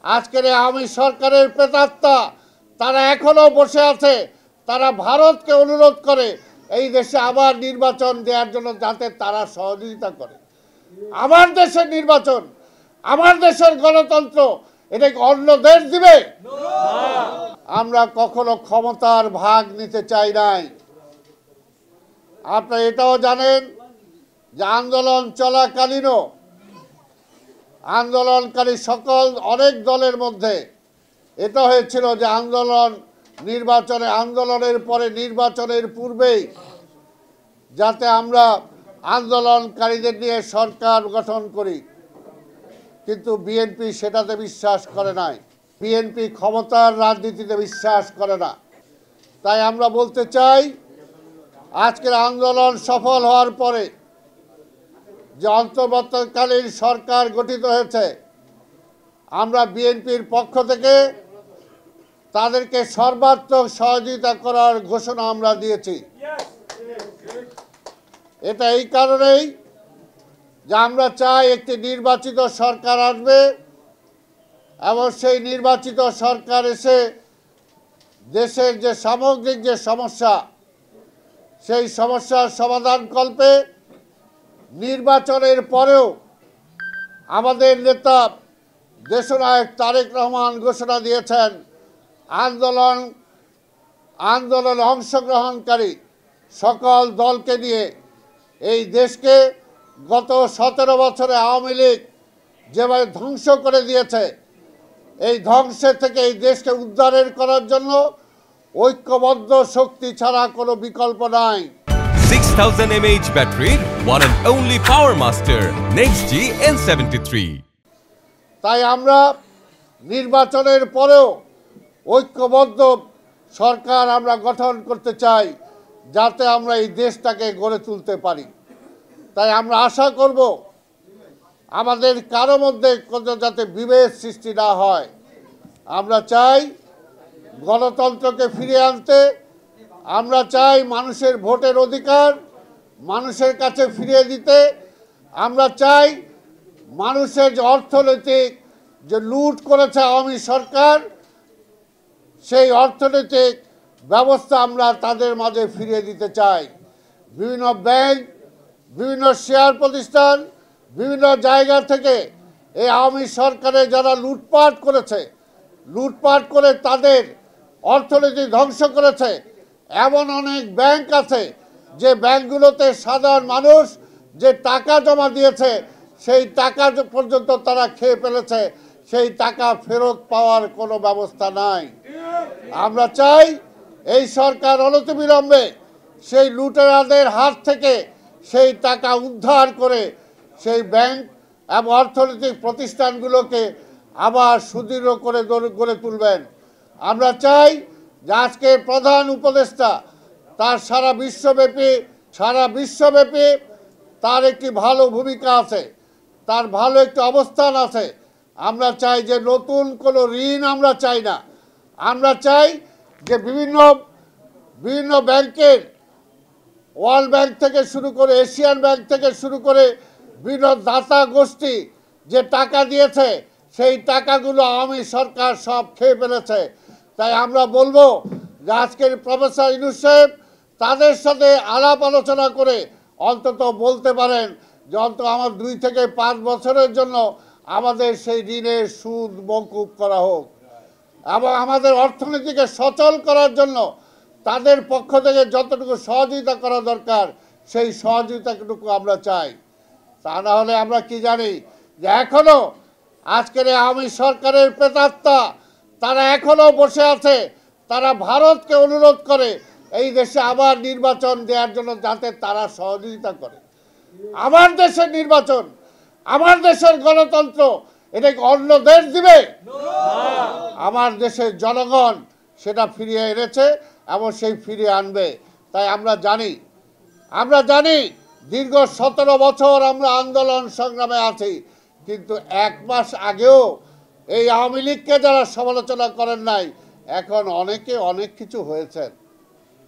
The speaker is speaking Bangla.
আজকের আওয়ামী সরকারের প্রেতাত্মা তারা এখনো বসে আছে। তারা ভারতকে অনুরোধ করে এই দেশে আবার নির্বাচন দেওয়ার জন্য, যাতে তারা সহযোগিতা করে। আমার দেশের নির্বাচন, আমার দেশের গণতন্ত্র, এটা কি অন্য দেশ দিবে? আমরা কখনো ক্ষমতার ভাগ নিতে চাই নাই। আপনারা এটাও জানেন যে আন্দোলন চলাকালীনও আন্দোলনকারী সকল অনেক দলের মধ্যে এটা হয়েছিল যে আন্দোলনের পরে নির্বাচনের পূর্বেই যাতে আমরা আন্দোলনকারীদের নিয়ে সরকার গঠন করি, কিন্তু বিএনপি সেটাতে বিশ্বাস করে নাই। বিএনপি ক্ষমতার রাজনীতিতে বিশ্বাস করে না। তাই আমরা বলতে চাই, আজকের আন্দোলন সফল হওয়ার পরে যে অন্তর্বর্তীকালীন সরকার গঠিত হয়েছে, আমরা বিএনপির পক্ষ থেকে তাদেরকে সর্বাত্মক সহযোগিতা করার ঘোষণা আমরা দিয়েছি। এটা এই কারণেই যে আমরা চাই একটি নির্বাচিত সরকার আসবে এবং সেই নির্বাচিত সরকার এসে দেশের যে সামগ্রিক যে সমস্যা, সেই সমস্যার সমাধানকল্পে নির্বাচনের পরেও আমাদের নেতা দেশনায়ক তারেক রহমান ঘোষণা দিয়েছেন, আন্দোলনে অংশগ্রহণকারী সকল দলকে নিয়ে এই দেশকে গত 17 বছরে আওয়ামী লীগ যেভাবে ধ্বংস করে দিয়েছে, এই ধ্বংসের থেকে এই দেশকে উদ্ধারের করার জন্য ঐক্যবদ্ধ শক্তি ছাড়া কোনো বিকল্প নাই। 6000 mAh battery, one and only Power Master NextG N73। তাই আমরা নির্বাচনের পরেও ঐক্যবদ্ধ সরকার আমরা গঠন করতে চাই, যাতে আমরা এই দেশটাকে গড়ে তুলতে পারি। তাই আমরা আশা করব আমাদের কারো মধ্যে যাতে বিভেদ সৃষ্টি না হয়। আমরা চাই গণতন্ত্রকে ফিরিয়ে আনতে, আমরা চাই মানুষের ভোটের অধিকার মানুষের কাছে ফিরিয়ে দিতে, আমরা চাই মানুষের যে অর্থনৈতিক যে লুট করেছে আওয়ামী সরকার, সেই অর্থনৈতিক ব্যবস্থা আমরা তাদের মাঝে ফিরিয়ে দিতে চাই। বিভিন্ন ব্যাংক, বিভিন্ন শেয়ার প্রতিষ্ঠান, বিভিন্ন জায়গা থেকে এই আওয়ামী সরকারে যারা লুটপাট করে তাদের অর্থনীতি ধ্বংস করেছে, এমন অনেক ব্যাংক আছে যে ব্যাংকগুলোতে সাধারণ মানুষ যে টাকা জমা দিয়েছে সেই টাকা পর্যন্ত তারা খেয়ে ফেলেছে, সেই টাকা ফেরত পাওয়ার কোনো ব্যবস্থা নাই। আমরা চাই এই সরকার অনতিবিলম্বে সেই লুটেরাদের হাত থেকে সেই টাকা উদ্ধার করে সেই ব্যাংক এবং অর্থনৈতিক প্রতিষ্ঠানগুলোকে আবার সুদৃঢ় করে গড়ে তুলবেন। আমরা চাই যে আজকের প্রধান উপদেষ্টা তার সারা বিশ্বব্যাপী তার একটি ভালো ভূমিকা আছে, তার ভালো একটি অবস্থান আছে। আমরা চাই যে নতুন কোনো ঋণ আমরা চাই না। আমরা চাই যে বিভিন্ন ব্যাংকের, ওয়ার্ল্ড ব্যাংক থেকে শুরু করে এশিয়ান ব্যাংক থেকে শুরু করে বিভিন্ন দাতা গোষ্ঠী যে টাকা দিয়েছে, সেই টাকাগুলো আওয়ামী সরকার সব খেয়ে ফেলেছে। তাই আমরা বলবো যে আজকের প্রফেসর ইউনূস সাহেব তাদের সাথে আলাপ আলোচনা করে অন্তত বলতে পারেন যে অন্তত আমার 2 থেকে 5 বছরের জন্য আমাদের সেই ঋণের সুদ মওকুফ করা হোক, এবং আমাদের অর্থনীতিকে সচল করার জন্য তাদের পক্ষ থেকে যতটুকু সহযোগিতা করা দরকার সেই সহযোগিতাটুকু আমরা চাই। তা না হলে আমরা কি জানি যে এখনো আজকের আওয়ামী সরকারের প্রেতাত্মা তারা এখনো বসে আছে। তারা ভারতকে অনুরোধ করে এই দেশে আবার নির্বাচন দেওয়ার জন্য, যাতে তারা সহযোগিতা করে। আমার দেশের নির্বাচন, আমার দেশের গণতন্ত্র, এটা কি অন্য দেশ দিবে? আমার দেশের জনগণ সেটা ফিরিয়ে এনেছে এবং সেই ফিরিয়ে আনবে। তাই আমরা জানি দীর্ঘ 17 বছর আমরা আন্দোলন সংগ্রামে আছি, কিন্তু 1 মাস আগেও এই আওয়ামী লীগকে যারা সমালোচনা করেন নাই, এখন অনেকে অনেক কিছু হয়েছেন।